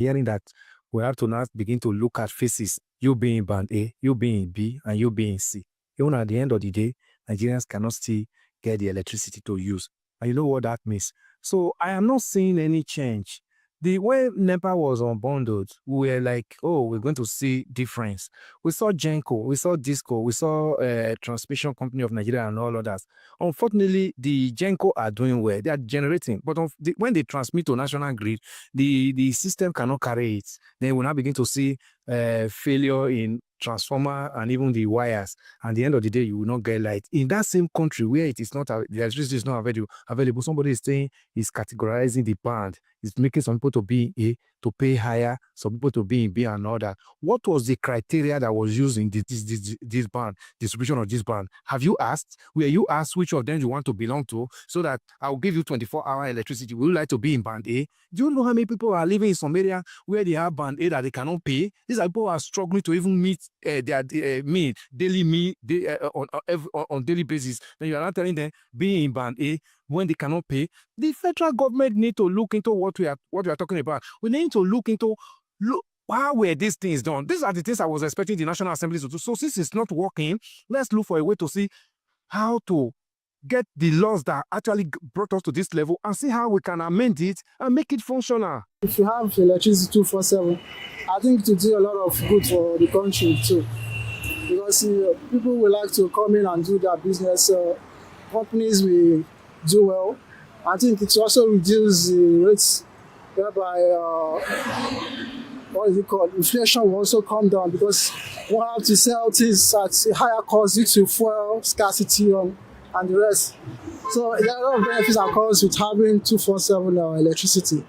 hearing that we have to now begin to look at faces, you being band A, you being B, and you being C. Even at the end of the day, Nigerians cannot still get the electricity to use. And you know what that means? So I am not seeing any change. The way NEPA was unbundled, we were like, oh, we're going to see difference. We saw Genco, we saw Disco, we saw Transmission Company of Nigeria and all others. Unfortunately, the Genco are doing well. They are generating. But when they transmit to national grid, the system cannot carry it. Then we'll now begin to see failure in transformer and even the wires. And at the end of the day, you will not get light. In that same country where it is not, the electricity is not available, somebody is saying, is categorizing the band. It's making some people to be in A, to pay higher, some people to be in B and all that. What was the criteria that was used in this band, distribution of this band? Have you asked? Were you asked which of them you want to belong to so that I'll give you 24-hour electricity? Would you like to be in band A? Do you know how many people are living in some area where they have band A that they cannot pay? These are people who are struggling to even meet their daily on daily basis. Then you are not telling them being in band A when they cannot pay. The federal government need to look into what we are talking about. We need to look into how were these things done. These are the things I was expecting the National Assembly to do. So since it's not working, let's look for a way to see how to get the laws that actually brought us to this level and see how we can amend it and make it functional. If you have electricity 247, I think it will do a lot of good for the country too. Because people will like to come in and do their business. Companies will do well. I think it also reduce the rates whereby what is it called? Inflation will also come down because we have to sell things at a higher cost due to fuel scarcity and the rest. So there are a lot of benefits that comes with having 247 electricity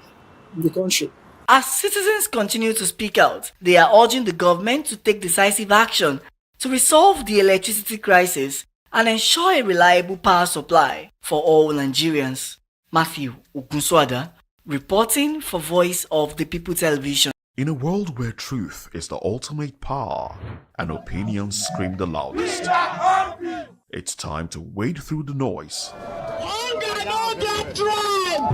in the country. As citizens continue to speak out, they are urging the government to take decisive action to resolve the electricity crisis and ensure a reliable power supply for all Nigerians. Matthew Ogunswada, reporting for Voice of the People Television. In a world where truth is the ultimate power and opinions scream the loudest, it's time to wade through the noise. Hunger no get tribe!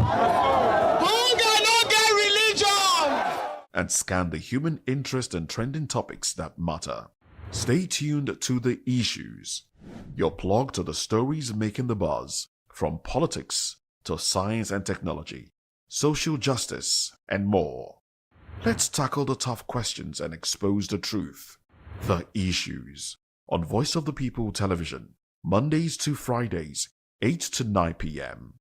Hunger no get religion! And scan the human interest and trending topics that matter. Stay tuned to The Issues, your plug to the stories making the buzz, from politics to science and technology, social justice, and more. Let's tackle the tough questions and expose the truth. The Issues, on Voice of the People Television, Mondays to Fridays, 8 to 9 p.m.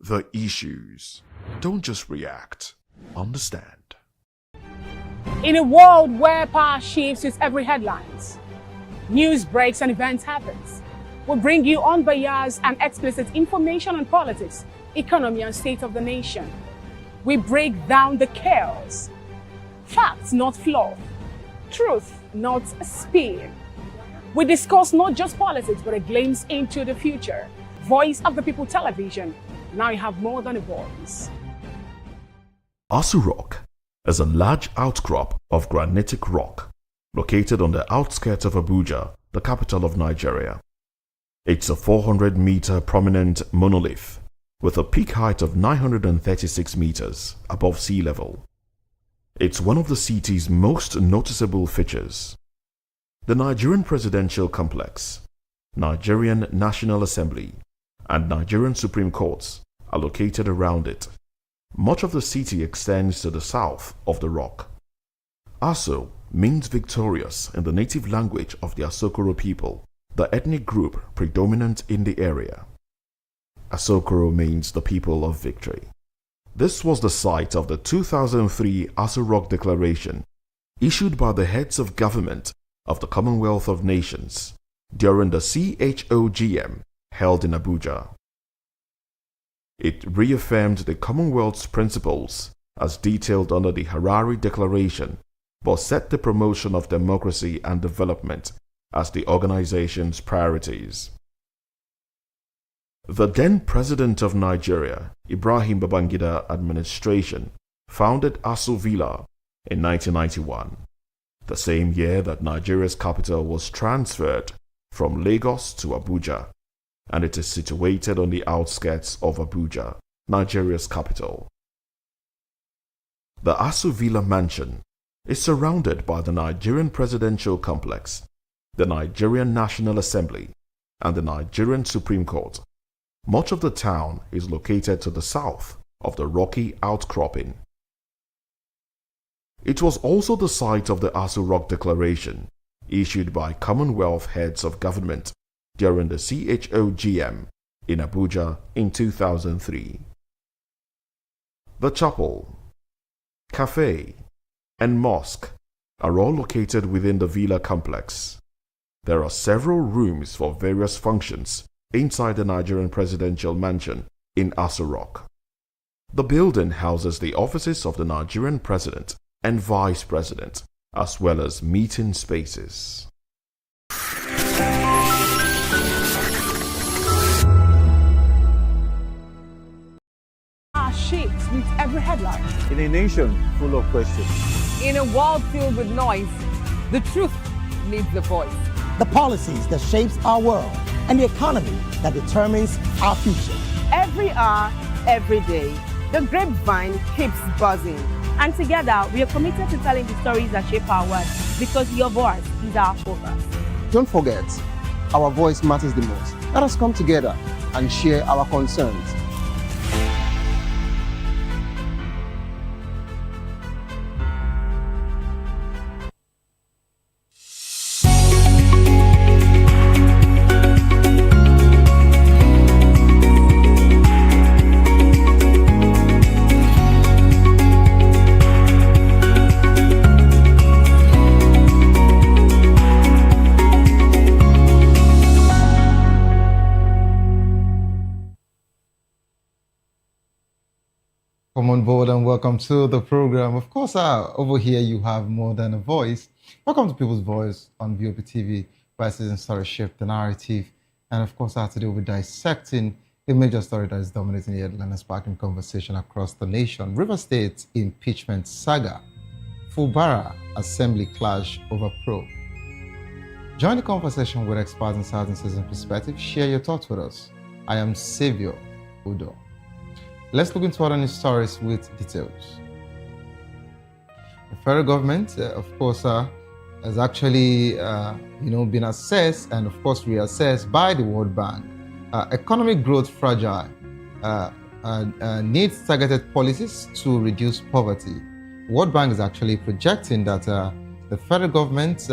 The Issues. Don't just react, understand. In a world where power shifts with every headlines, news breaks and events happens, we bring you unbiased and explicit information on politics, economy, and state of the nation. We break down the chaos. Facts, not fluff. Truth, not spin. We discuss not just politics, but a glimpse into the future. Voice of the People Television. Now you have more than a voice. Aso Rock is a large outcrop of granitic rock located on the outskirts of Abuja, the capital of Nigeria. It's a 400-meter prominent monolith with a peak height of 936 meters above sea level. It's one of the city's most noticeable features. The Nigerian Presidential Complex, Nigerian National Assembly, and Nigerian Supreme Courts are located around it. Much of the city extends to the south of the rock. Aso means victorious in the native language of the Asokoro people, the ethnic group predominant in the area. Asokoro means the people of victory. This was the site of the 2003 Aso Rock Declaration, issued by the heads of government of the Commonwealth of Nations during the CHOGM held in Abuja. It reaffirmed the Commonwealth's principles as detailed under the Harare Declaration, but set the promotion of democracy and development as the organization's priorities. The then President of Nigeria, Ibrahim Babangida administration, founded Aso Villa in 1991, the same year that Nigeria's capital was transferred from Lagos to Abuja, and it is situated on the outskirts of Abuja, Nigeria's capital. The Asu Villa Mansion is surrounded by the Nigerian Presidential Complex, the Nigerian National Assembly, and the Nigerian Supreme Court. Much of the town is located to the south of the rocky outcropping. It was also the site of the Asu Rock Declaration, issued by Commonwealth heads of government during the CHOGM in Abuja in 2003. The chapel, cafe, and mosque are all located within the villa complex. There are several rooms for various functions inside the Nigerian Presidential Mansion in Aso Rock. The building houses the offices of the Nigerian President and Vice President, as well as meeting spaces. Are shaped with every headline. In a nation full of questions, In a world filled with noise, the truth needs the voice. The policies that shapes our world, and the economy that determines our future. Every hour, every day, the grapevine keeps buzzing. And together, we are committed to telling the stories that shape our world, because your voice is our focus. Don't forget, our voice matters the most. Let us come together and share our concerns. Come on board and welcome to the program. Of course, over here you have more than a voice. Welcome to People's Voice on VOP TV, where Citizen Story shift the narrative. And of course, today we'll be dissecting a major story that is dominating the headline and sparking conversation across the nation. River State impeachment saga. Fubara Assembly clash over probe. Join the conversation with experts and certain citizen perspective. Share your thoughts with us. I am Saviour Udo. Let's look into other news stories with details. The federal government, of course, has actually, been assessed and, of course, reassessed by the World Bank. Economic growth fragile, needs targeted policies to reduce poverty. World Bank is actually projecting that the federal government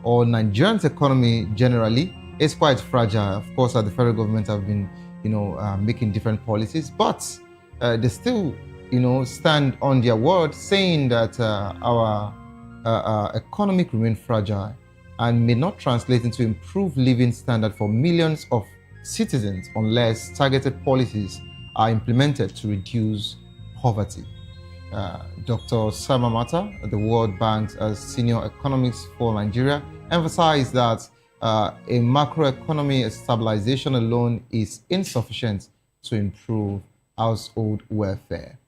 or Nigerian's economy generally is quite fragile. Of course, the federal government have been, making different policies, but they still, stand on their word, saying that our economic remain fragile and may not translate into improved living standard for millions of citizens unless targeted policies are implemented to reduce poverty. Dr. Sama Mata, the World Bank's senior economist for Nigeria, emphasized that a macroeconomy stabilization alone is insufficient to improve household welfare.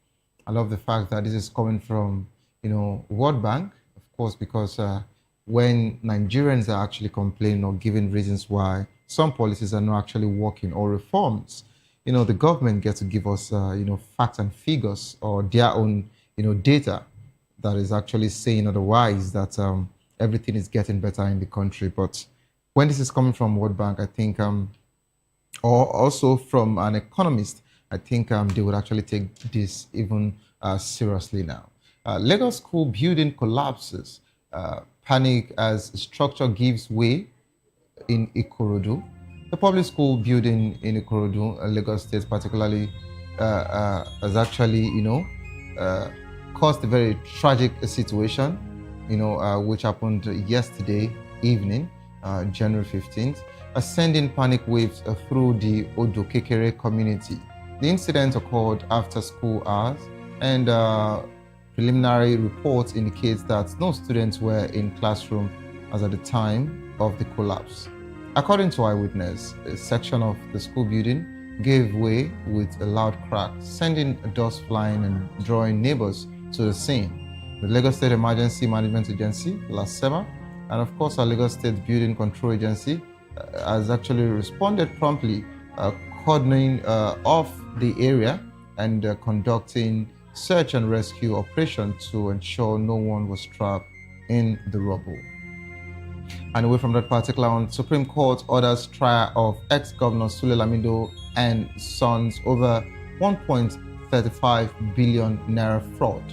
I love the fact that this is coming from, World Bank, of course, because when Nigerians are actually complaining or giving reasons why some policies are not actually working or reforms, the government gets to give us, facts and figures or their own, data that is actually saying otherwise, that everything is getting better in the country. But when this is coming from World Bank, I think, or also from an economist, I think they would actually take this even seriously now. Lagos school building collapses. Panic as structure gives way in Ikorodu. The public school building in Ikorodu, Lagos State particularly, has actually, caused a very tragic situation, which happened yesterday evening, January 15th, sending panic waves through the Odo Kekere community. The incident occurred after school hours, and preliminary reports indicates that no students were in classroom as at the time of the collapse. According to eyewitness, a section of the school building gave way with a loud crack, sending dust flying and drawing neighbors to the scene. The Lagos State Emergency Management Agency, LASEMA, and of course our Lagos State Building Control Agency has actually responded promptly, cordoning off the area and conducting search and rescue operation to ensure no one was trapped in the rubble. And away from that particular one, Supreme Court orders trial of ex-governor Sule Lamido and sons over 1.35 billion naira fraud.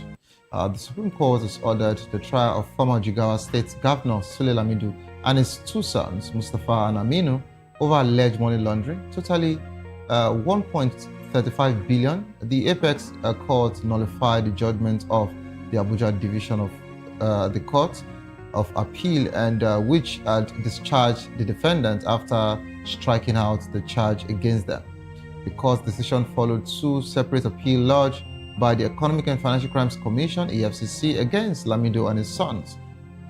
The Supreme Court has ordered the trial of former Jigawa State Governor Sule Lamido and his two sons, Mustafa and Aminu, over alleged money laundering, totally 1.35 billion. The Apex Court nullified the judgment of the Abuja Division of the Court of Appeal, and which had discharged the defendant after striking out the charge against them. The court's decision followed two separate appeals lodged by the Economic and Financial Crimes Commission (EFCC) against Lamido and his sons.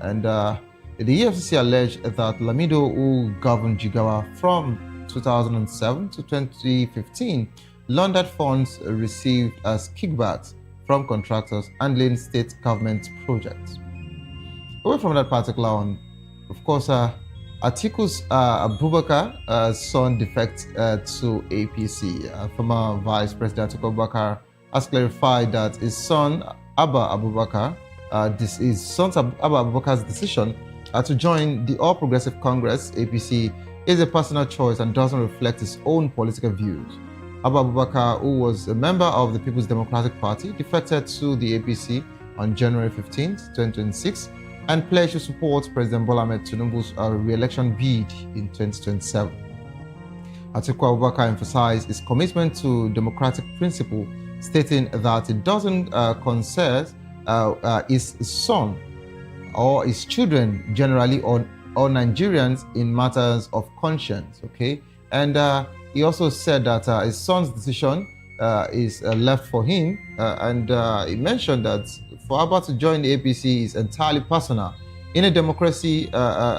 And the EFCC alleged that Lamido, who governed Jigawa from 2007 to 2015, laundered funds received as kickbacks from contractors handling state government projects. Away from that particular one, of course, Atiku's Abubakar son defects to APC. Former Vice President Atiku Abubakar has clarified that his son Abba Abubakar's decision to join the All Progressive Congress (APC) is a personal choice and doesn't reflect his own political views. Abba Abubakar, who was a member of the People's Democratic Party, defected to the APC on January 15, 2026, and pledged to support President Bola Ahmed Tinubu's re-election bid in 2027. Atiku Abubakar emphasized his commitment to democratic principle, stating that it doesn't concern his son or his children generally, or Nigerians in matters of conscience. Okay, and he also said that his son's decision is left for him, and he mentioned that for Abba to join the APC is entirely personal. In a democracy,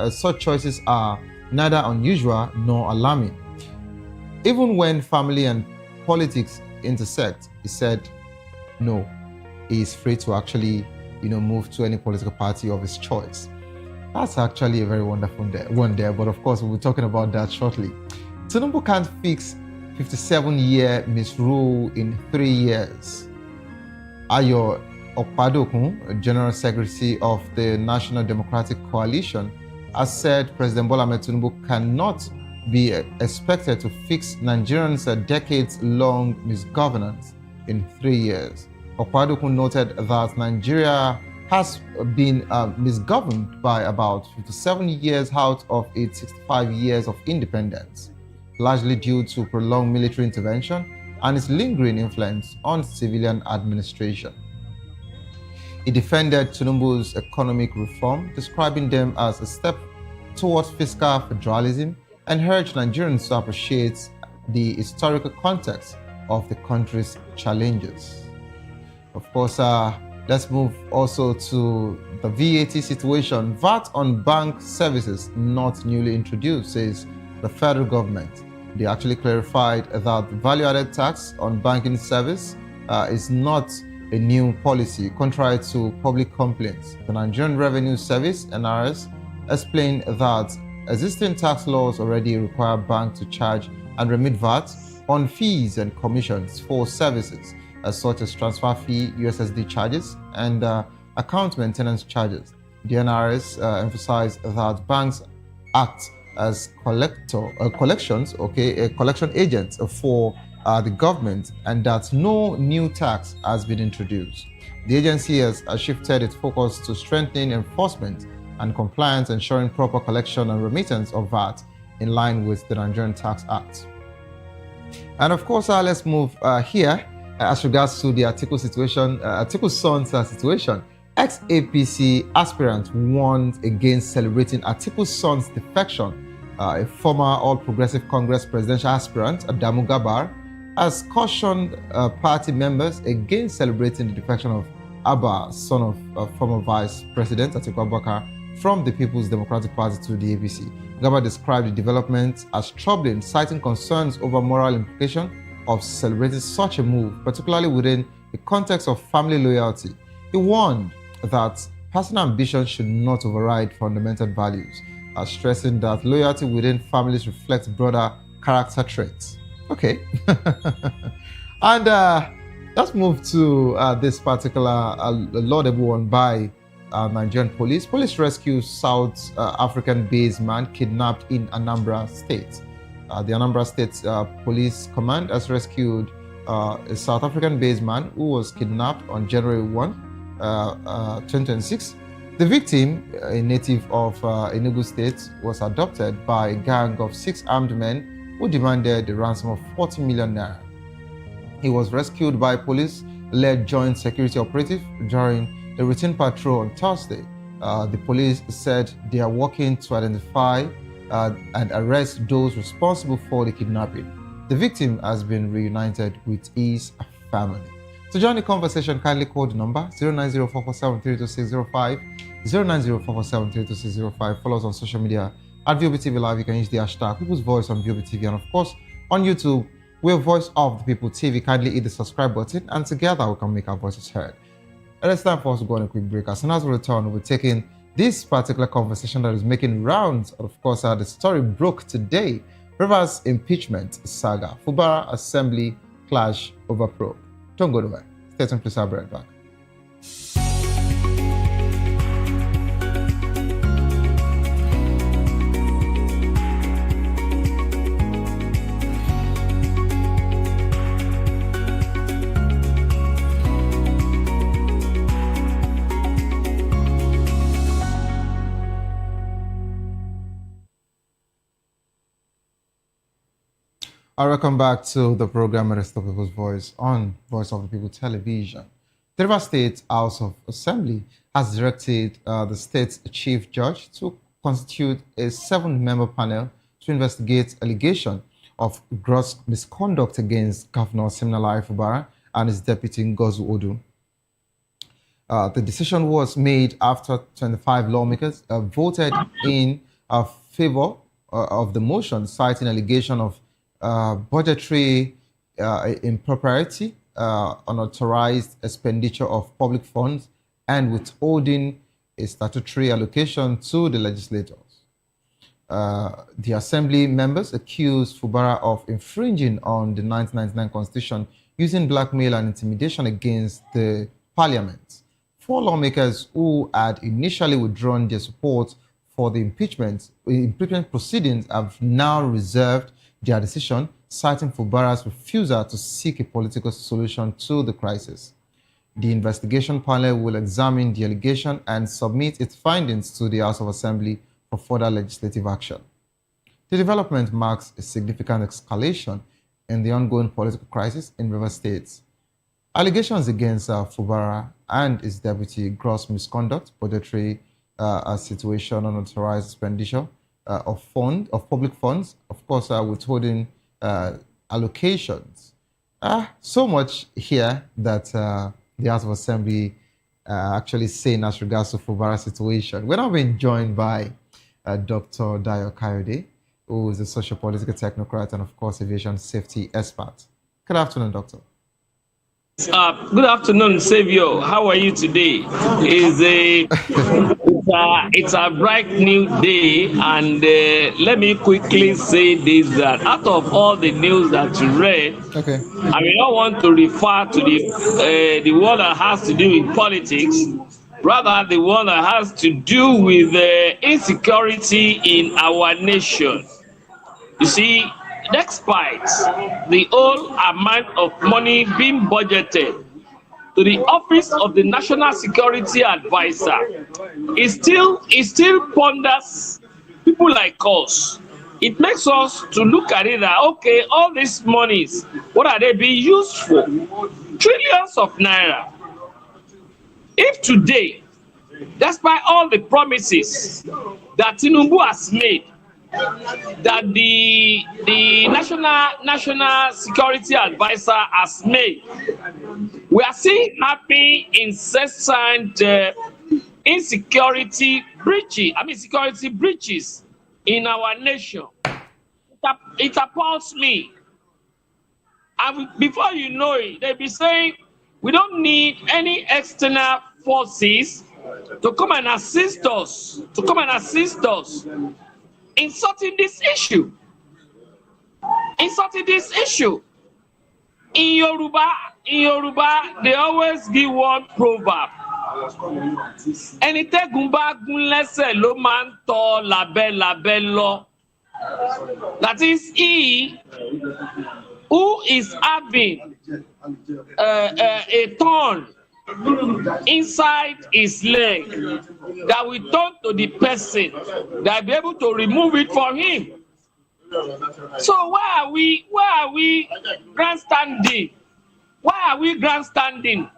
such choices are neither unusual nor alarming. Even when family and politics intersect, he said, no, he is free to actually, move to any political party of his choice. That's actually a very wonderful one there, but of course, we'll be talking about that shortly. Tinubu can't fix 57-year misrule in 3 years. Ayo Okpadokun, General Secretary of the National Democratic Coalition, has said President Bola Ahmed Tinubu cannot be expected to fix Nigerians' decades-long misgovernance in 3 years. Okpadokun noted that Nigeria has been misgoverned by about 57 years out of its 65 years of independence, largely due to prolonged military intervention and its lingering influence on civilian administration. He defended Tinubu's economic reform, describing them as a step towards fiscal federalism, and urged Nigerians to appreciate the historical context of the country's challenges. Of course, let's move also to the VAT situation. VAT on bank services not newly introduced, says the federal government. They actually clarified that value-added tax on banking service is not a new policy, contrary to public complaints. The Nigerian Revenue Service, NRS, explained that existing tax laws already require banks to charge and remit VAT on fees and commissions for services such as transfer fee, USSD charges, and account maintenance charges. The NRS emphasized that banks act as collection agents for the government, and that no new tax has been introduced. The agency has shifted its focus to strengthening enforcement and compliance, ensuring proper collection and remittance of VAT in line with the Nigerian Tax Act. And of course, let's move here as regards to the Atiku situation, Atiku's son's situation. Ex-APC aspirant warned against celebrating Atiku's son's defection. A former All Progressive Congress presidential aspirant, Adamu Gabar, has cautioned party members against celebrating the defection of Abba, son of former Vice President Atiku Abubakar, from the People's Democratic Party to the APC. Gabar described the development as troubling, citing concerns over moral implications of celebrating such a move, particularly within the context of family loyalty. He warned that personal ambition should not override fundamental values, stressing that loyalty within families reflects broader character traits. Okay. And let's move to this particular laudable one by Nigerian police. Police rescue South African-based man kidnapped in Anambra State. The Anambra State Police Command has rescued a South African-based man who was kidnapped on January 1, 2026. The victim, a native of Enugu State, was abducted by a gang of 6 armed men who demanded a ransom of 40 million naira. He was rescued by police-led joint security operative during a routine patrol on Thursday. The police said they are working to identify and arrest those responsible for the kidnapping. The victim has been reunited with his family. To join the conversation, kindly call the number 09044732605, 09044732605. Follow us on social media at VOBTV Live. You can use the hashtag People's Voice on VOBTV, and of course on YouTube, we're Voice of the People TV. Kindly hit the subscribe button, and together we can make our voices heard. And it's time for us to go on a quick break. As soon as we return, we're taking this particular conversation that is making rounds. Of course, the story broke today. Rivers impeachment saga. Fubara Assembly clash over probe. Don't go away. Stay tuned, please. I'll be right back. Welcome back to the program Rest of People's Voice on Voice of the People Television. The Rivers State House of Assembly has directed the state's chief judge to constitute a 7-member panel to investigate allegation of gross misconduct against Governor Siminalayi Fubara and his deputy Ngozi Odu. The decision was made after 25 lawmakers voted in favor of the motion, citing allegation of budgetary impropriety, unauthorized expenditure of public funds, and withholding a statutory allocation to the legislators. The Assembly members accused Fubara of infringing on the 1999 Constitution using blackmail and intimidation against the Parliament. 4 lawmakers who had initially withdrawn their support for the impeachment proceedings have now reserved their decision, citing Fubara's refusal to seek a political solution to the crisis. The investigation panel will examine the allegation and submit its findings to the House of Assembly for further legislative action. The development marks a significant escalation in the ongoing political crisis in Rivers State. Allegations against Fubara and his deputy gross misconduct, budgetary situation, unauthorized expenditure of public funds, of course, withholding allocations. So much here that the House of Assembly actually saying as regards to Fubara's situation. We're now being joined by Dr. Dayo Kayode, who is a social-political technocrat and, of course, aviation safety expert. Good afternoon, Doctor. Good afternoon, Savio. How are you today? It's a bright new day, and let me quickly say this: that out of all the news that you read, okay, I may not want to refer to the one that has to do with politics, rather the one that has to do with insecurity in our nation. You see, despite the whole amount of money being budgeted to the office of the National Security Advisor, it still ponders people like us. It makes us to look at it that, okay, all these monies, what are they being used for? Trillions of naira. If today, despite all the promises that Tinubu has made, that the National Security Advisor has made, we are seeing happy, incessant security breaches in our nation. It appalls me. And before you know it, they'll be saying we don't need any external forces to come and assist us, in sorting this issue. In Yoruba in Yoruba, they always give one proverb. Ẹni tẹ́gùn bá gún lẹ́sẹ̀ ló máa ń tọ́ lábẹ́ lọ. That is, he who is having a thorn inside his leg that will turn to the person that will be able to remove it for him. So why are we grandstanding? Why are we grandstanding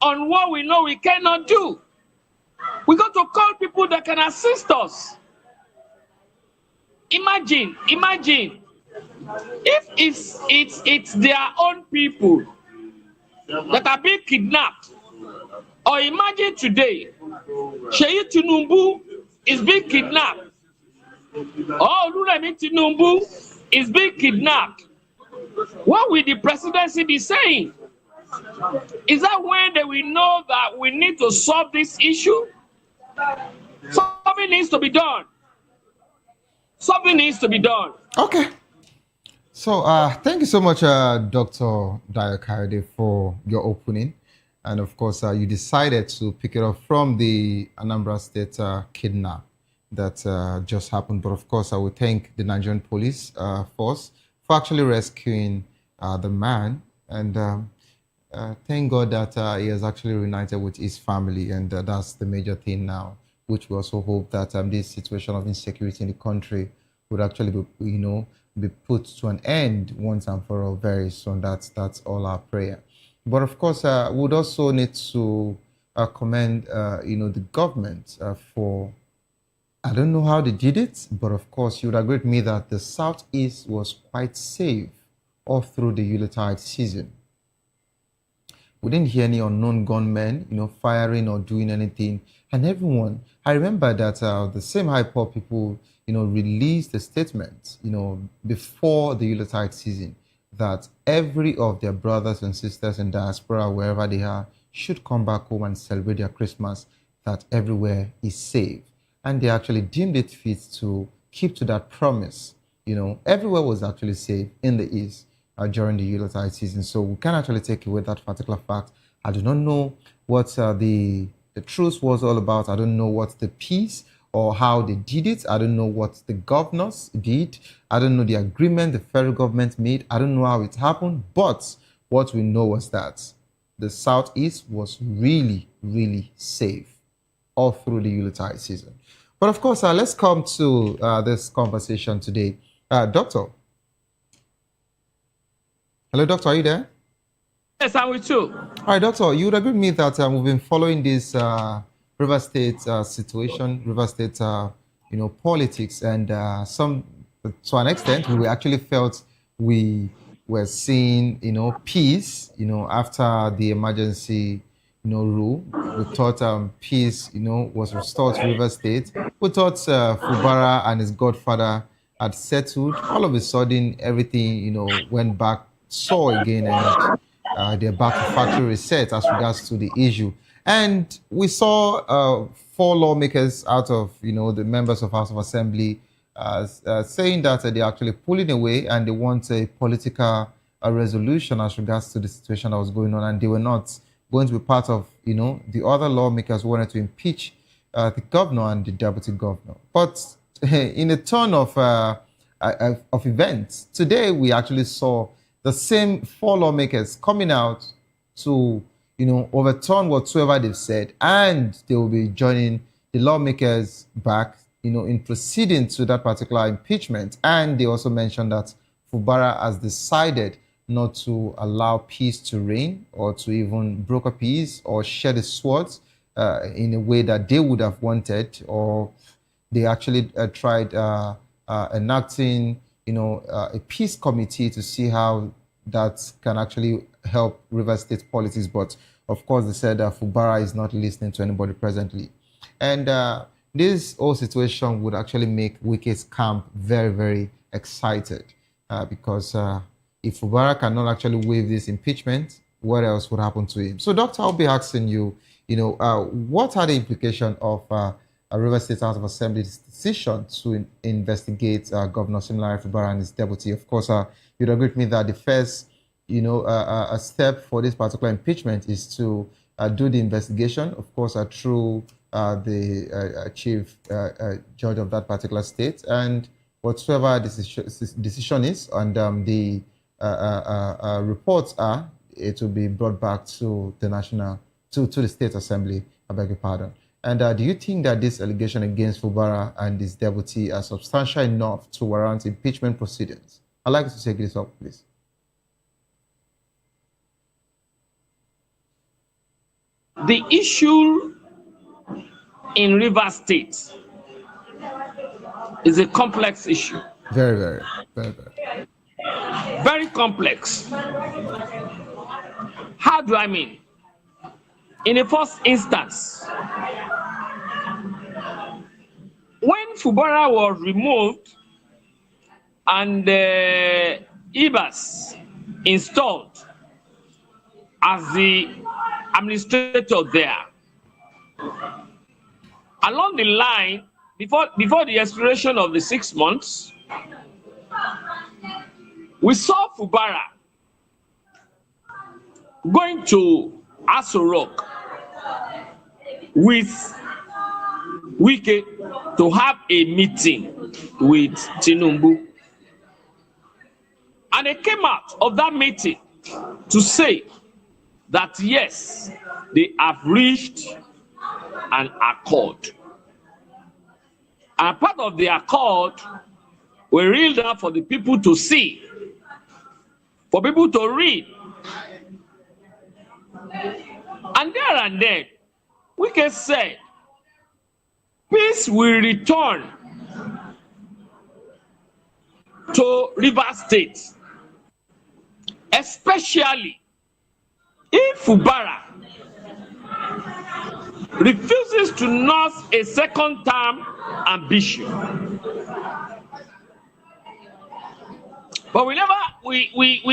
on what we know we cannot do? We got to call people that can assist us. Imagine if it's their own people that are being kidnapped. Or imagine today, Seyi Tinubu is being kidnapped. Or Oluremi Tinubu is being kidnapped. What will the presidency be saying? Is that when they will know that we need to solve this issue? Something needs to be done. Something needs to be done. Okay. So thank you so much, Dr. Dayo Kayode, for your opening. And of course, you decided to pick it up from the Anambra State kidnap that just happened. But of course, I would thank the Nigerian police force for actually rescuing the man. And thank God that he has actually reunited with his family. And that's the major thing now, which we also hope that this situation of insecurity in the country would actually be, be put to an end once and for all very soon. That's all our prayer. But of course, we would also need to commend, the government for, I don't know how they did it, but of course, you would agree with me that the Southeast was quite safe all through the Yuletide season. We didn't hear any unknown gunmen, firing or doing anything. And everyone, I remember that the same IPOB people, released a statement, before the Yuletide season, that every of their brothers and sisters in diaspora, wherever they are, should come back home and celebrate their Christmas, that everywhere is safe. And they actually deemed it fit to keep to that promise. Everywhere was actually safe in the East during the Yuletide season. So we can actually take away that particular fact. I do not know what the truth was all about. I don't know what the peace or how they did it. I don't know what the governors did. I don't know the agreement the federal government made. I don't know how it happened. But what we know was that the Southeast was really, really safe all through the Yuletide season. But of course, let's come to this conversation today. Doctor. Hello, Doctor, are you there? Yes, I'm with you. All right, Doctor, you would agree with me that we've been following this River State situation, River State, politics, and to an extent, we actually felt we were seeing, peace, after the emergency, rule. We thought peace, was restored to River State. We thought Fubara and his godfather had settled. All of a sudden, everything, went back soar again, and they're back to factory reset as regards to the issue. And we saw 4 lawmakers out of, the members of House of Assembly saying that they're actually pulling away and they want a political resolution as regards to the situation that was going on, and they were not going to be part of, the other lawmakers who wanted to impeach the governor and the deputy governor. But in a turn of events, today we actually saw the same 4 lawmakers coming out to, overturn whatsoever they've said, and they will be joining the lawmakers back, in proceeding to that particular impeachment. And they also mentioned that Fubara has decided not to allow peace to reign or to even broker peace or share the swords in a way that they would have wanted, or they actually tried enacting, a peace committee to see how that can actually help River State politics. But of course, they said that Fubara is not listening to anybody presently. And this whole situation would actually make Wike's camp very, very excited because if Fubara cannot actually waive this impeachment, what else would happen to him? So, Doctor, I'll be asking you, what are the implications of River State House of Assembly's decision to investigate Governor Siminalayi Fubara and his deputy? Of course, you'd agree with me that the first a step for this particular impeachment is to do the investigation, of course, through the chief judge of that particular state, and whatsoever decision is, and the reports are, it will be brought back to the to the State Assembly. I beg your pardon. And do you think that this allegation against Fubara and his deputy are substantial enough to warrant impeachment proceedings? I'd like to take this up, please. The issue in Rivers State is a complex issue. Very, very, very, very. Very complex. How do I mean? In the first instance, when Fubara was removed and Ibas installed as the administrator there, along the line, before the expiration of the 6 months, we saw Fubara going to Aso Rock with Wike to have a meeting with Tinubu. And they came out of that meeting to say that yes, they have reached an accord. And part of the accord were reeled out for the people to see, for people to read. And there and then, we can say, peace will return to Rivers State, especially if Fubara refuses to nurse a second term ambition. But we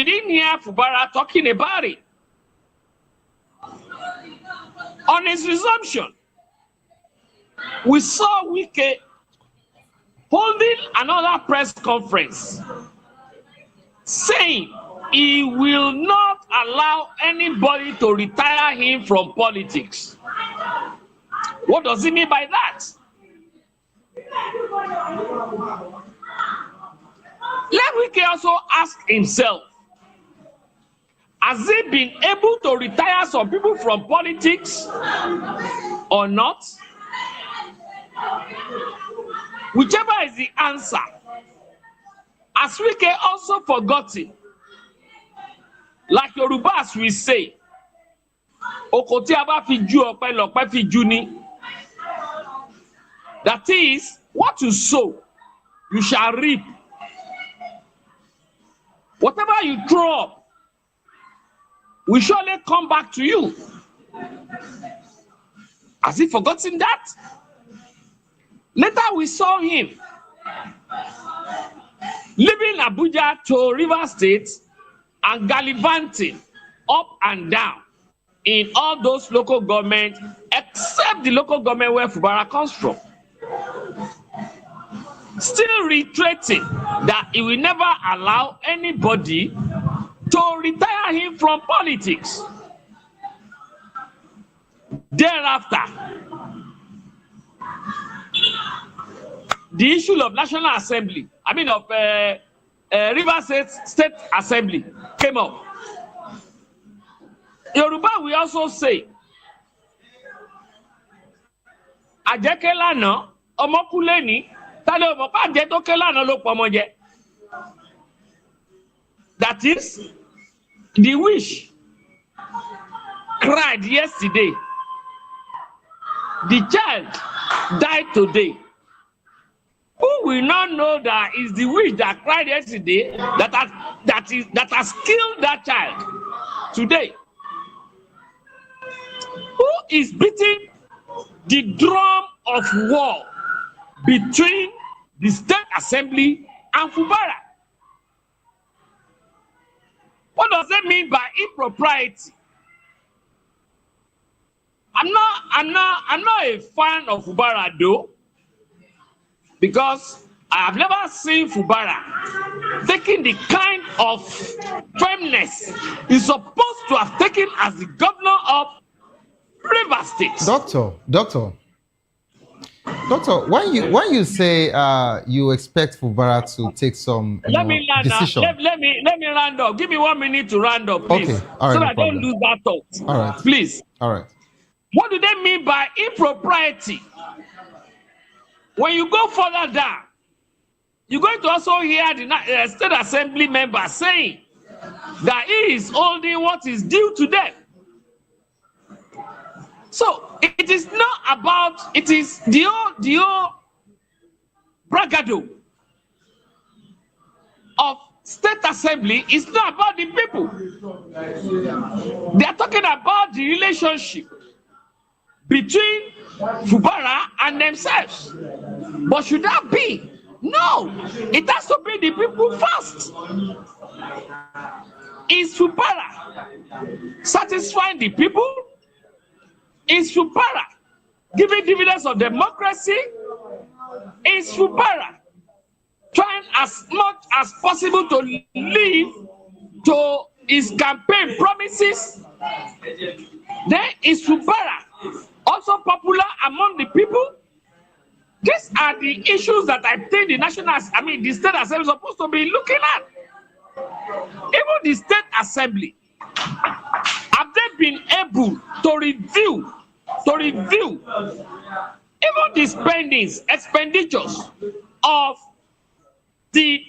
didn't hear Fubara talking about it. On his resumption, we saw Wike holding another press conference saying he will not allow anybody to retire him from politics. What does he mean by that? Let Wike also ask himself, has he been able to retire some people from politics or not? Whichever is the answer, has Wike also forgotten, like Yorubas will say, Okoti aba fi ju ope lope fi ju ni. That is, what you sow, you shall reap. Whatever you throw up will surely come back to you. Has he forgotten that? Later we saw him leaving Abuja to Rivers State and gallivanting up and down in all those local governments, except the local government where Fubara comes from. Still reiterating that he will never allow anybody to retire him from politics. Thereafter, the issue of National Assembly, of Rivers State Assembly came up. Yoruba we also say, Ajeke lana, ọmọkúlé ni, tani ọmọ pa jẹ tó ké lana ló pọ̀ ọmọ jẹ. That is, the wish cried yesterday. The child died today. Who will not know that is the wish that cried yesterday that has killed that child today? Who is beating the drum of war between the State Assembly and Fubara? What does that mean by impropriety? I'm not a fan of Fubara though, because I have never seen Fubara taking the kind of firmness he's supposed to have taken as the governor of Rivers State. Doctor, when you say you expect Fubara to take some decision. Let me round up. Give me 1 minute to round up, please. Okay, all right, so no I don't lose that thought. All right, please. All right. What do they mean by impropriety? When you go further down, you're going to also hear the State Assembly member saying that he is holding what is due to them. So it is not about, it is the old bragado of State Assembly. It's not about the people. They are talking about the relationship between Fubara and themselves. But should that be? No, it has to be the people first. Is Fubara satisfying the people? Is Fubara giving dividends of democracy? Is Fubara trying as much as possible to live to his campaign promises? Then is Fubara also popular among the people? These are the issues that I think the State Assembly is supposed to be looking at. Even the State Assembly, have they been able to review even the expenditures of the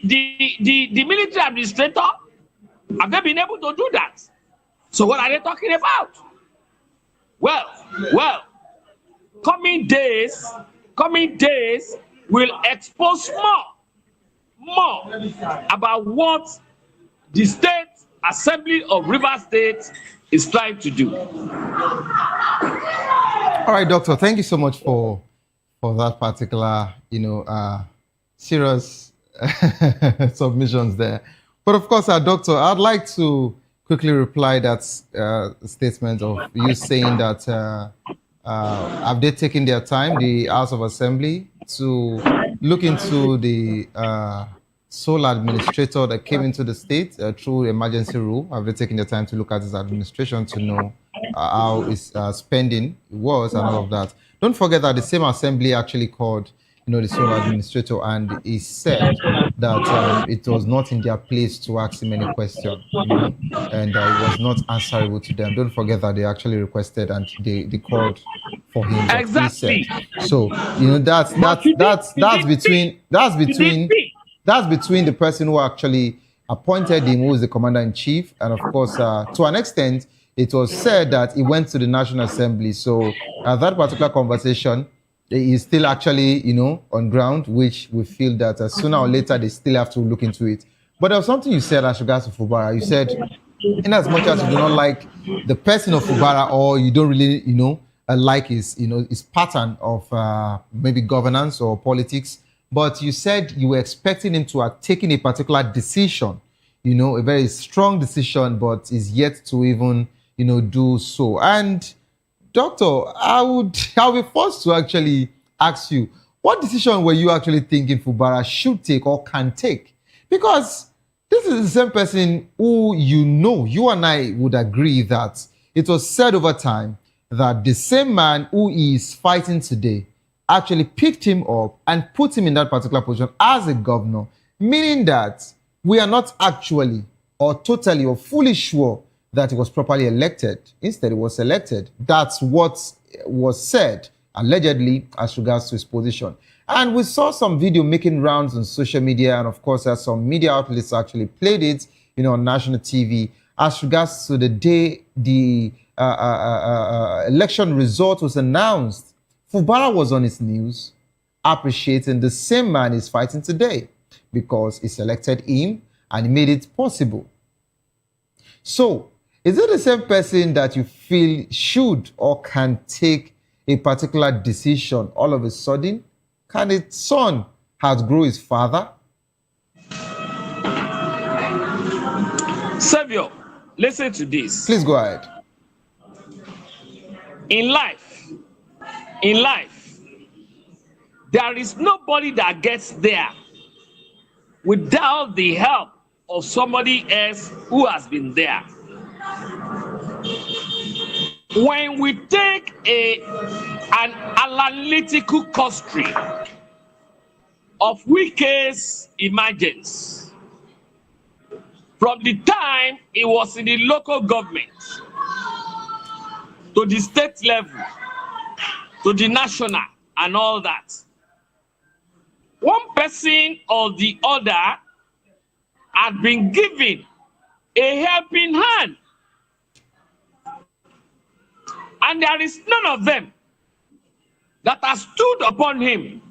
military administrator? Have they been able to do that? So what are they talking about? Well, coming days will expose more about what the State Assembly of Rivers State is trying to do. All right, Doctor, thank you so much for that particular, serious submissions there. But of course, Doctor, I'd like to quickly reply that statement of you saying that have they taken their time, the House of Assembly, to look into the sole administrator that came into the state through emergency rule? Have they taken the time to look at his administration to know how his spending was and all of that? Don't forget that the same assembly actually called, the sole administrator, and he said that it was not in their place to ask him any question, and it was not answerable to them. Don't forget that they actually requested and they called for him. Exactly. So that's between the person who actually appointed him, who is the commander-in-chief, and of course, to an extent, it was said that he went to the National Assembly. So that particular conversation is still actually, on ground, which we feel that sooner or later they still have to look into it. But there was something you said as regards to Fubara. You said, in as much as you do not like the person of Fubara, or you don't really, like his pattern of maybe governance or politics, but you said you were expecting him to have taken a particular decision, a very strong decision, but is yet to even, do so. And Doctor, I'll be forced to actually ask you, what decision were you actually thinking Fubara should take or can take? Because this is the same person who you and I would agree that it was said over time that the same man who is fighting today actually picked him up and put him in that particular position as a governor, meaning that we are not actually or totally or fully sure that he was properly elected. Instead, he was elected. That's what was said, allegedly, as regards to his position. And we saw some video making rounds on social media, and of course, some media outlets actually played it, on national TV, as regards to the day the election result was announced. Fubara was on his news, appreciating the same man is fighting today because he selected him and he made it possible. So, is it the same person that you feel should or can take a particular decision all of a sudden? Can a son outgrow his father? Savior, listen to this. Please go ahead. In life, there is nobody that gets there without the help of somebody else who has been there. When we take an analytical history of Wike's emergence, from the time he was in the local government, to the state level, to the national, and all that, one person or the other had been given a helping hand. And there is none of them that has stood upon him.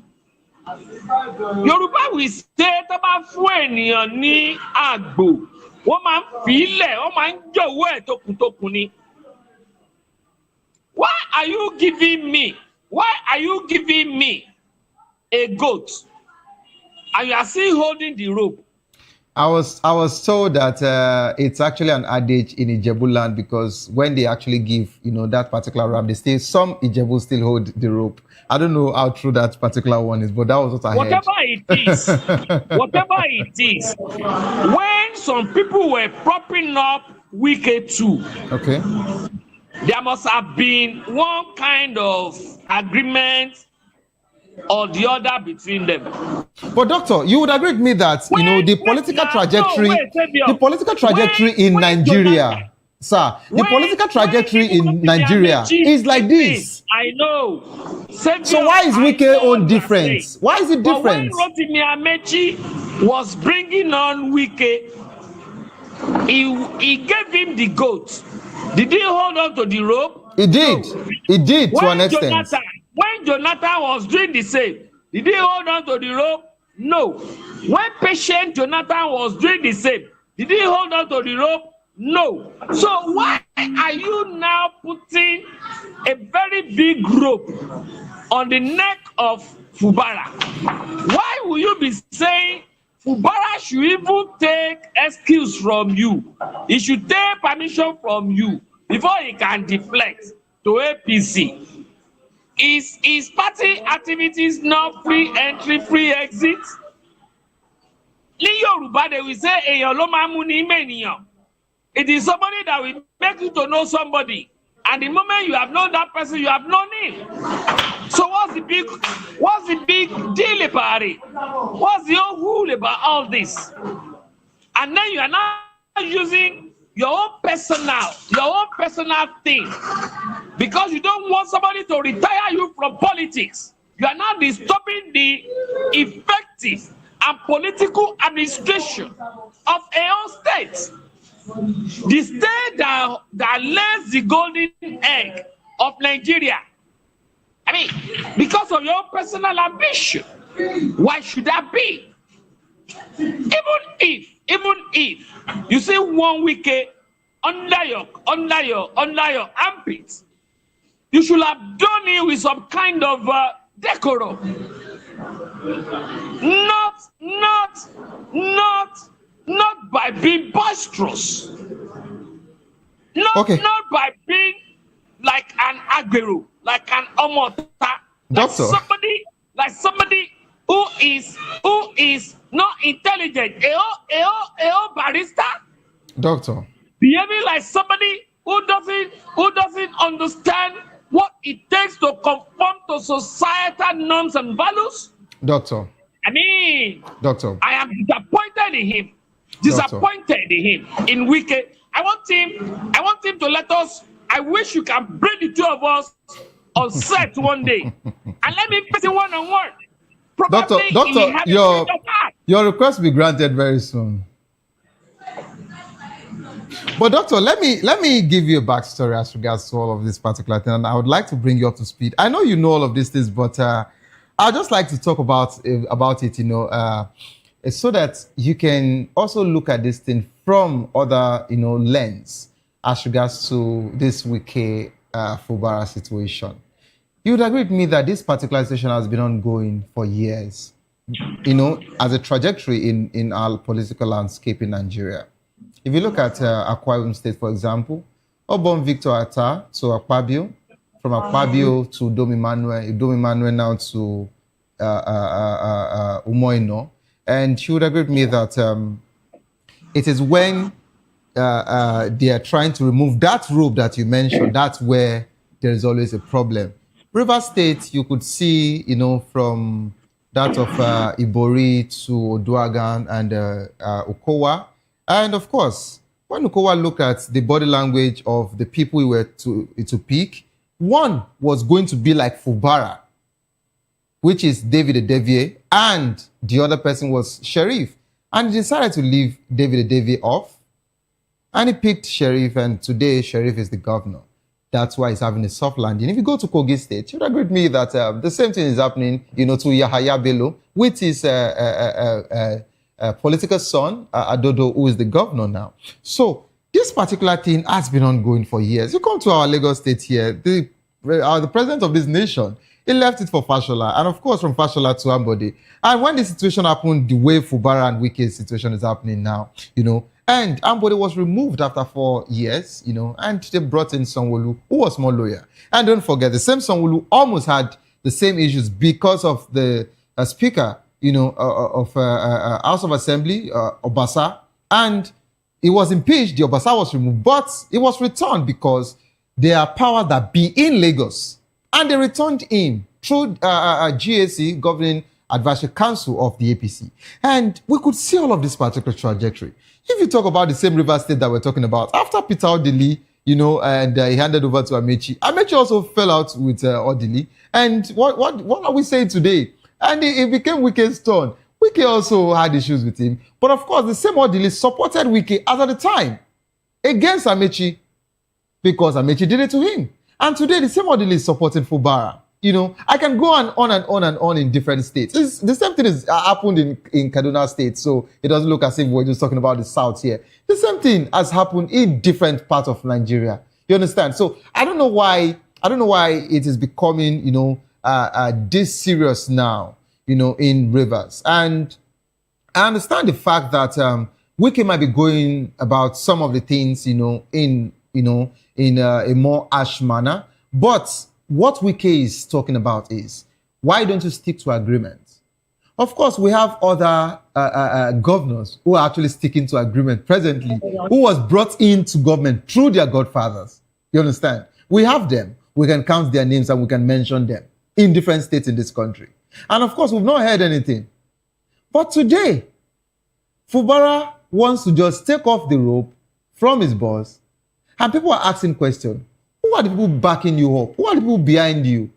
Yoruba will say, "Taba fún ènìyàn ní àgbò, wọ́n máa ń fi ilẹ̀, wọ́n máa ń jọ̀wọ́ ẹ̀ tókùntókùn ni." Why are you giving me? Why are you giving me a goat, and you are still holding the rope? I was told that it's actually an adage in Ijebu land, because when they actually give, that particular ram, they say some Ijebu still hold the rope. I don't know how true that particular one is, but that was what I heard. Whatever it is, when some people were propping up Wike too, okay, there must have been one kind of agreement or the other between them. But doctor, you would agree with me that the political trajectory in Nigeria, sir, the political trajectory in Nigeria is like this. I know. So why is Wike own different? Why is it different? But when Rotimi Amechi was bringing on Wike, he gave him the goat. Did he hold on to the rope? He did. No. He did to an extent. When Jonathan was doing the same, did he hold on to the rope? No. When patient Jonathan was doing the same, did he hold on to the rope? No. So why are you now putting a very big rope on the neck of Fubara? Why will you be saying Fubara should even take excuse from you? He should take permission from you before he can deflect to APC. Is party activities not free entry, free exit? In Yoruba, they will say, it is somebody that will make you to know somebody. And the moment you have known that person, you have known him. So what's the big deal about it? What's the whole rule about all this? And then you are now using your own personal thing, because you don't want somebody to retire you from politics. You are now disturbing the effective and political administration of a whole state. The state that lays the golden egg of Nigeria. I mean, because of your personal ambition. Why should that be? Even if you see one Wike under your armpit, you should have done it with some kind of decorum. Not by being boisterous. Not by being like an agbero, like an omota, like somebody who is not intelligent. A barista. Doctor. Behaving like somebody who doesn't understand what it takes to conform to societal norms and values. Doctor. I mean, Doctor. I am disappointed in him. In Wike. I want him to let us. I wish you can bring the two of us on set one day and let me face it one-on-one. Doctor, your request will be granted very soon. But doctor, let me give you a backstory as regards to all of this particular thing, and I would like to bring you up to speed. I know you know all of these things, but I'd just like to talk about it, so that you can also look at this thing from other, lens as regards to this Wike Fubara situation. You would agree with me that this particular situation has been ongoing for years, as a trajectory in our political landscape in Nigeria. If you look at Akwa Ibom State, for example, Obon Victor Atta to Akpabio, from Akpabio to Dom Emmanuel now to Umoino, And she would agree with me that it is when they are trying to remove that rope that you mentioned, that's where there is always a problem. River State, you could see, from that of Ibori to Oduagan and Okowa. And of course, when Okowa looked at the body language of the people we were to pick, one was going to be like Fubara, which is David Edevie, and the other person was Sheriff. And he decided to leave David Edevie off, and he picked Sheriff, and today Sheriff is the governor. That's why he's having a soft landing. If you go to Kogi State, you'd agree with me that the same thing is happening, to Yahaya Bello, with his political son, Adodo, who is the governor now. So this particular thing has been ongoing for years. You come to our Lagos State here, the president of this nation, he left it for Fashola, and of course from Fashola to Ambode. And when the situation happened, the way Fubara and Wike's situation is happening now, and Ambode was removed after 4 years, and they brought in Sanwo-Olu, who was more loyal. And don't forget, the same Sanwo-Olu almost had the same issues because of the speaker, of House of Assembly, Obasa, and he was impeached, the Obasa was removed, but it was returned because there are powers that be in Lagos, and they returned him through GAC, Governing Advisory Council of the APC. And we could see all of this particular trajectory. If you talk about the same River State that we're talking about, after Peter Odili, and he handed over to Amechi, Amechi also fell out with Odili. And what are we saying today? And it became Wike's turn. Wike also had issues with him. But of course, the same Odili supported Wike as at the time against Amechi because Amechi did it to him. And today, the same Odili is supporting Fubara. I can go on and on in different states. The same thing has happened in Kaduna State, so it doesn't look as if we're just talking about the South here. The same thing has happened in different parts of Nigeria. You understand? So I don't know why it is becoming, this serious now, in Rivers. And I understand the fact that Wike might be going about some of the things, in a more harsh manner, but what Wike is talking about is, why don't you stick to agreements? Of course, we have other governors who are actually sticking to agreement presently, who was brought into government through their godfathers. You understand? We have them. We can count their names and we can mention them in different states in this country. And of course, we've not heard anything. But today, Fubara wants to just take off the rope from his boss, and people are asking questions. Who are the people backing you up? Who are the people behind you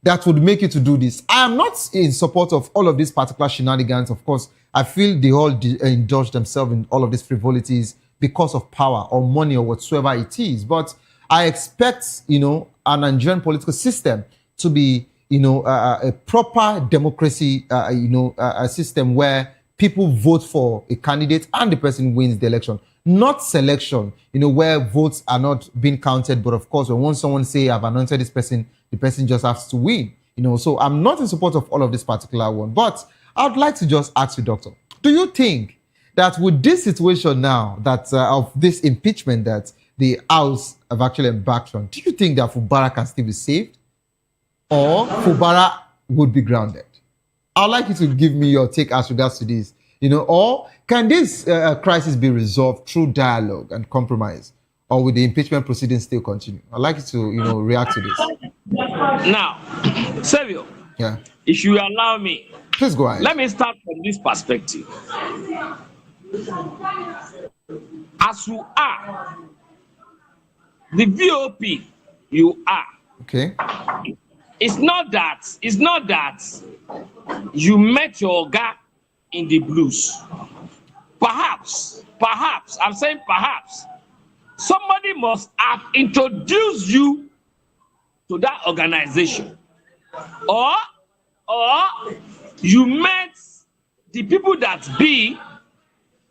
that would make you to do this? I am not in support of all of these particular shenanigans. Of course, I feel they all indulge themselves in all of these frivolities because of power or money or whatsoever it is. But I expect, a Nigerian political system to be, a proper democracy, a system where people vote for a candidate and the person wins the election. Not selection, where votes are not being counted. But of course, when someone say, I've anointed this person, the person just has to win. So I'm not in support of all of this particular one. But I'd like to just ask you, Doctor, do you think that with this situation now, that of this impeachment that the House have actually embarked on, do you think that Fubara can still be saved? Or Fubara would be grounded? I'd like you to give me your take as regards to this. Or can this crisis be resolved through dialogue and compromise, or will the impeachment proceedings still continue? I'd like you to, react to this. Now, Savio, if you allow me, please go ahead. Let me start from this perspective. As you are, the VOP you are. Okay. It's not that you met your guy in the blues. Perhaps, I'm saying perhaps, somebody must have introduced you to that organization. Or you met the people that be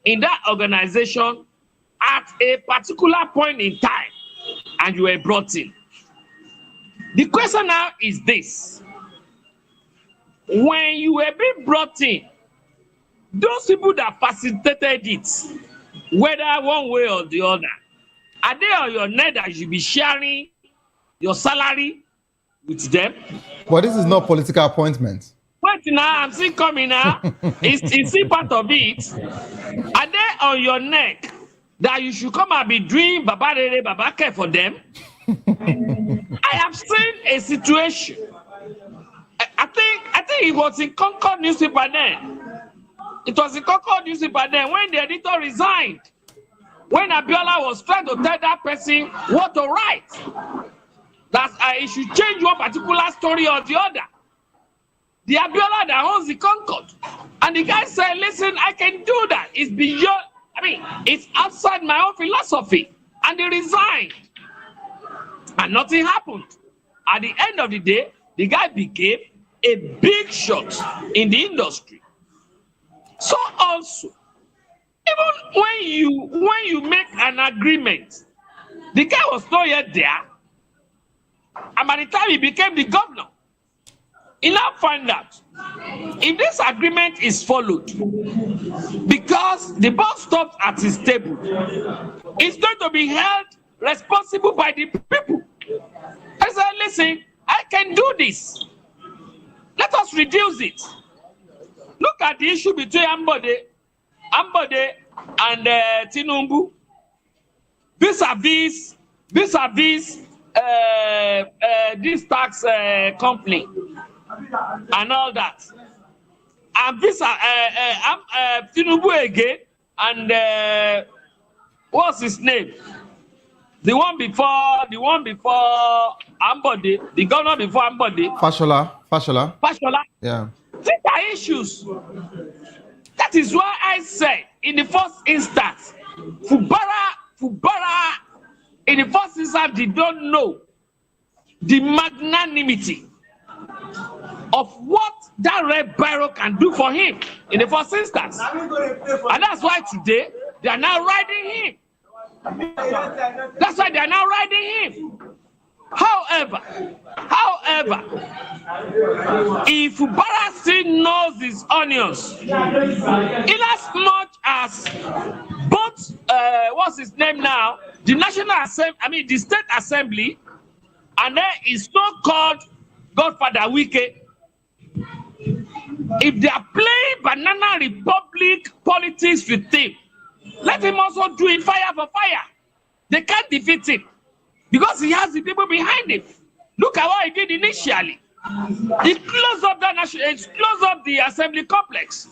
in that organization at a particular point in time and you were brought in. The question now is this. When you were being brought in, those people that facilitated it, whether one way or the other, are they on your net that you should be sharing your salary with them? But this is not political appointment. Wait. wait now. I'm still coming now. It's still part of it. Are they on your neck that you should come and be doing babake for them? I have seen a situation. I think it was in Concord newspaper then. It was in Concord newspaper then when the editor resigned. When Abiola was trying to tell that person what to write. That he should change one particular story or the other. The Abiola that owns the Concord. And the guy said, listen, I can do that. It's beyond, it's outside my own philosophy. And he resigned. And nothing happened. At the end of the day, the guy became a big shot in the industry. So also, even when you make an agreement, the guy was not yet there. And by the time he became the governor, he now find out if this agreement is followed, because the boss stops at his table, it's going to be held responsible by the people. I said, listen, I can do this. Let us reduce it. Look at the issue between Ambode and Tinubu. Vis-a-vis this tax company and all that. And Tinubu again and what's his name? The one before Ambode, the governor before Ambode. Fashola. Yeah. These are issues. That is why I say in the first instance, Fubara in the first instance they don't know the magnanimity of what that red barrel can do for him in the first instance. And that's why today they are now riding him. That's why they are now riding him. However, if Fubara still knows his onions, in as much as both, what's his name now, the National Assembly, the State Assembly, and then his so-called Godfather Wike, if they are playing Banana Republic politics with him, let him also do it fire for fire. They can't defeat him because he has the people behind him. Look at what he did initially. He closed up the assembly complex.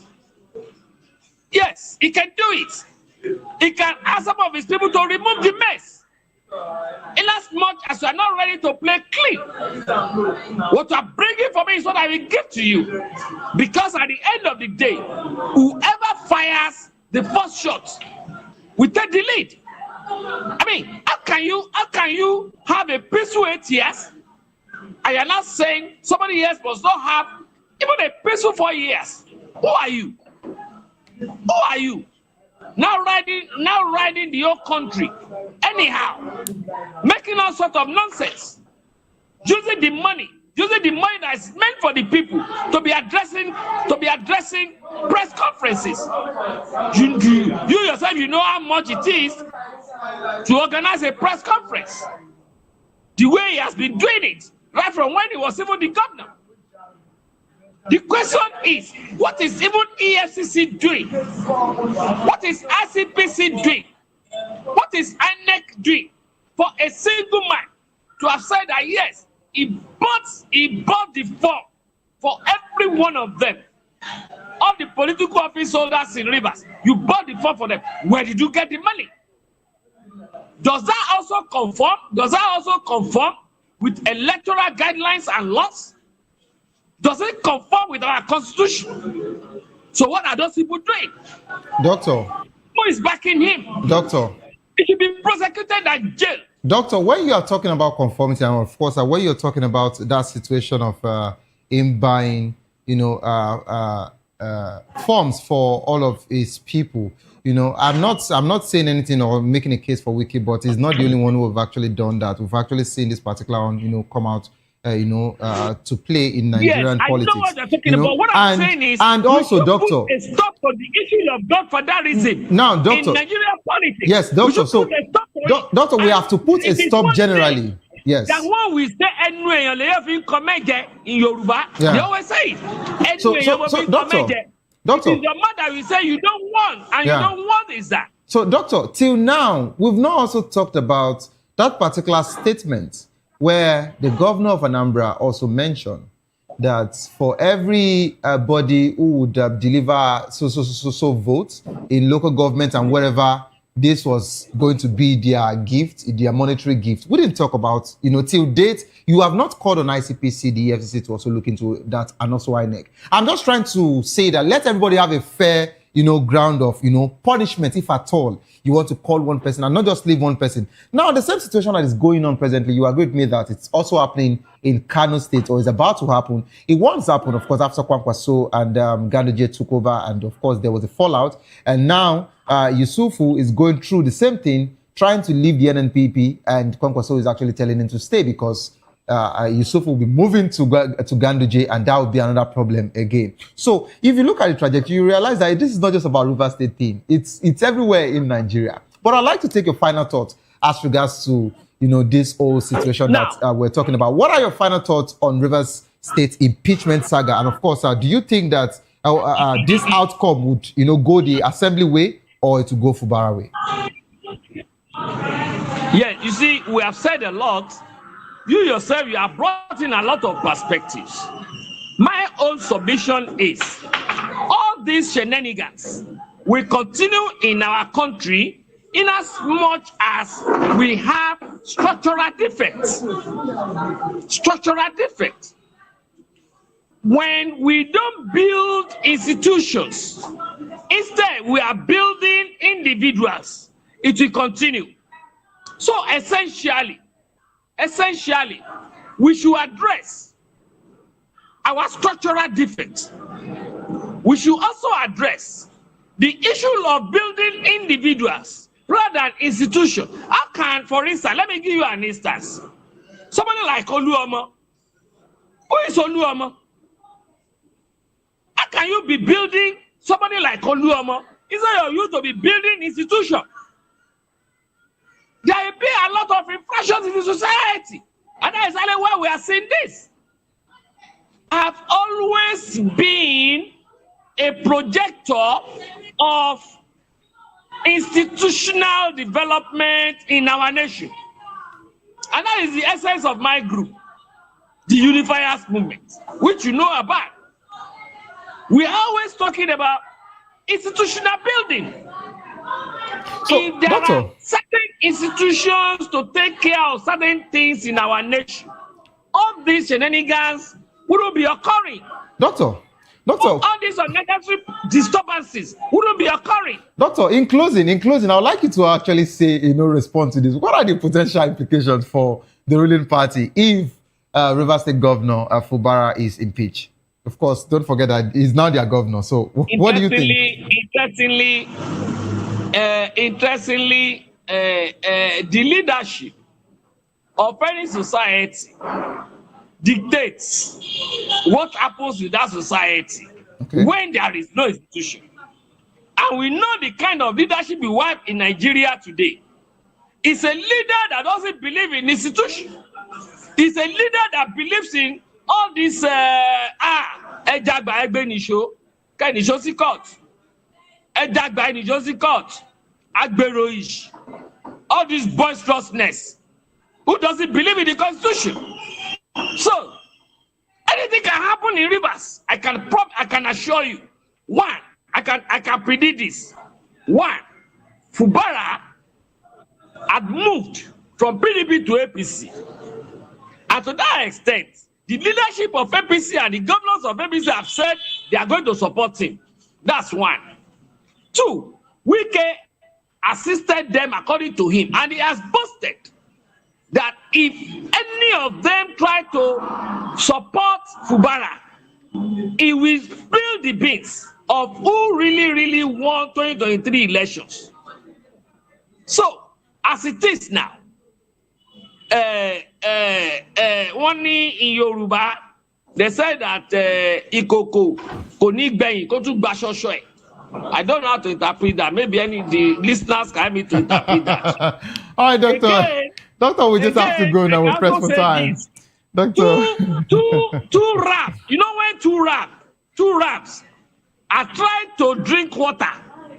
Yes, he can do it. He can ask some of his people to remove the mess. In as much as you are not ready to play clean, what you are bringing for me is what I will give to you. Because at the end of the day, whoever fires the first shot will take the lead. How can you have a peaceful 8 years and you're not saying somebody else must not have even a peaceful 4 years? Who are you? Who are you? Now riding the whole country anyhow, making all sorts of nonsense, using the money that is meant for the people to be addressing press conferences. You yourself, you know how much it is to organize a press conference. The way he has been doing it, right from when he was even the governor. The question is, what is even EFCC doing? What is ICPC doing? What is INEC doing for a single man to have said that yes, he bought the form for every one of them? All the political office holders in Rivers, you bought the form for them. Where did you get the money? Does that also conform? With electoral guidelines and laws? Does it conform with our constitution? So what are those people doing? Doctor. Who is backing him? Doctor. He should be prosecuted and jailed. Doctor, when you are talking about conformity, and of course, when you're talking about that situation of him buying, forms for all of his people, I'm not saying anything or making a case for Wiki, but he's not the only one who have actually done that. We've actually seen this particular one, come out, to play in Nigerian politics. I know what you're talking about. What I'm saying is, and also, Doctor, put a stop for the issue of Godfatherism now, Doctor, in Nigerian politics. yes, Doctor. So, Doctor, we have to put a stop generally. Yes. That one we say anyway, in Yoruba. Yeah. They always say it. So, doctor, It is your mother will say you don't want, and Yeah. you don't want is that. So, doctor, till now, we've not also talked about that particular statement where the governor of Anambra also mentioned that for every body who would deliver so votes in local government and wherever, this was going to be their gift, their monetary gift. We didn't talk about, till date, you have not called on ICPC, the EFCC to also look into that, and also INEC. I'm just trying to say that let everybody have a fair, ground of, punishment, if at all you want to call one person and not just leave one person. Now, the same situation that is going on presently, you agree with me that it's also happening in Kano State, or is about to happen. It once happened, of course, after Kwankwaso and Ganduje took over, and of course, there was a fallout. And now, Yusufu is going through the same thing, trying to leave the NNPP, and Kwankwaso is actually telling him to stay because Yusuf will be moving to Ganduje, and that will be another problem again. So if you look at the trajectory, you realize that this is not just about Rivers State thing. It's everywhere in Nigeria. But I'd like to take your final thoughts as regards to this whole situation that we're talking about. What are your final thoughts on Rivers State impeachment saga? And of course, do you think that this outcome would go the assembly way, or it will go Fubara way? Yeah, you see, we have said a lot. You yourself, you have brought in a lot of perspectives. My own submission is all these shenanigans will continue in our country in as much as we have structural defects. Structural defects. When we don't build institutions, instead we are building individuals, it will continue. So essentially, we should address our structural defects. We should also address the issue of building individuals rather than institutions. How can, for instance, let me give you an instance. Somebody like Oluomo. Who is Oluomo? How can you be building somebody like Oluomo? Instead of you to be building institutions? There will be a lot of infractions in the society. And that is exactly why we are seeing this. I have always been a projector of institutional development in our nation. And that is the essence of my group, the Unifiers Movement, which you know about. We are always talking about institutional building. So, if there are certain institutions to take care of certain things in our nation, all these shenanigans wouldn't be occurring. Doctor. All these unnecessary disturbances wouldn't be occurring. Doctor, in closing, I would like you to actually say, respond to this. What are the potential implications for the ruling party if Rivers State Governor Fubara is impeached? Of course, don't forget that he's now their governor. So, what do you think? Interestingly, the leadership of any society dictates what happens with that society when there is no institution. And we know the kind of leadership we have in Nigeria today. It's a leader that doesn't believe in institution. It's a leader that believes in all this all this boisterousness, who doesn't believe in the Constitution. So anything can happen in Rivers. I can assure you. One, I can predict this. One, Fubara had moved from PDP to APC, and to that extent, the leadership of APC and the governors of APC have said they are going to support him. That's one. Two, Wike assisted them according to him, and he has boasted that if any of them try to support Fubara, he will spill the beans of who really won 2023 elections. So, as it is now, one in Yoruba, they said that Ikoko koni gbeyin ko tun gba ṣoṣo ẹ. I don't know how to interpret that. Maybe any of the listeners can help me to interpret that. All right, Doctor. Again, Doctor, we just have to go now. We're pressed for time. Doctor. Two raps. You know when two raps are trying to drink water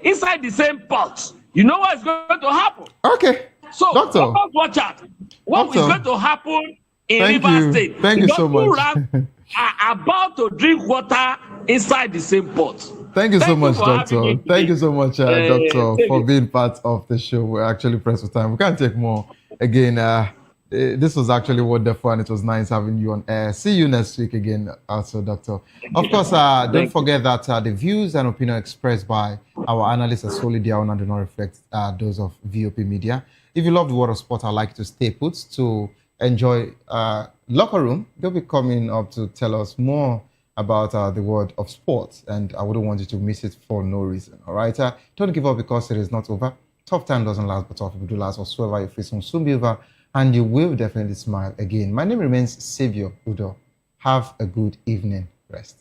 inside the same pot, you know what's going to happen? Okay. So, Doctor, watch out. What is going to happen in Rivers State? Thank you so much. Two raps are about to drink water inside the same pot. Thank you so much, Doctor. Thank you so much, Doctor, for being part of the show. We're actually pressed for time. We can't take more. Again, this was actually wonderful, and it was nice having you on air. See you next week again, also, Doctor. Of course, don't forget that the views and opinions expressed by our analysts are solely their own and do not reflect those of VOP Media. If you love the world of sport, I'd like you to stay put to enjoy Locker Room. They'll be coming up to tell us more about the world of sports, and I wouldn't want you to miss it for no reason. All right, don't give up because it is not over. Tough time doesn't last, but tough people do last. Whatsoever you face will soon be over, and you will definitely smile again. My name remains Xavier Udo. Have a good evening. Rest.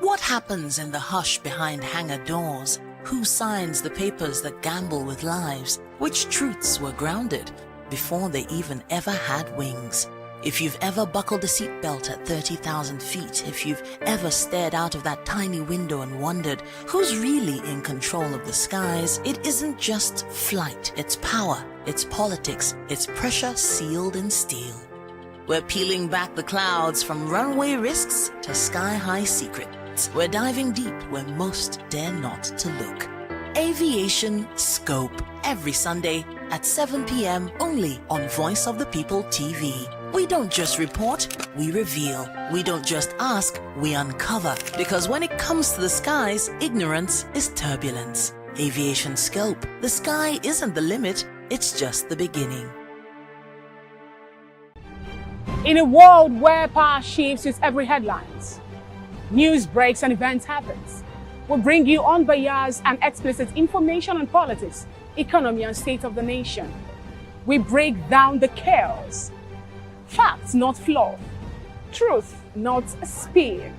What happens in the hush behind hangar doors? Who signs the papers that gamble with lives? Which truths were grounded before they even ever had wings? If you've ever buckled a seatbelt at 30,000 feet, if you've ever stared out of that tiny window and wondered who's really in control of the skies, it isn't just flight, it's power, it's politics, it's pressure sealed in steel. We're peeling back the clouds from runway risks to sky-high secrets. We're diving deep where most dare not to look. Aviation Scope, every Sunday at 7 p.m. only on Voice of the People TV. We don't just report, we reveal. We don't just ask, we uncover. Because when it comes to the skies, ignorance is turbulence. Aviation Scope, the sky isn't the limit, it's just the beginning. In a world where power shifts with every headlines, news breaks and events happens, we bring you unbiased and explicit information on politics, economy and state of the nation. We break down the chaos. Facts, not fluff. Truth, not spin.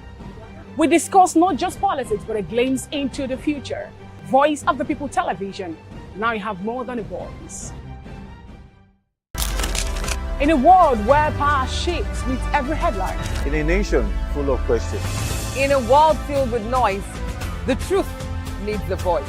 We discuss not just politics, but a glimpse into the future. Voice of the People Television. Now you have more than a voice. In a world where power shifts with every headline. In a nation full of questions. In a world filled with noise, the truth needs a voice.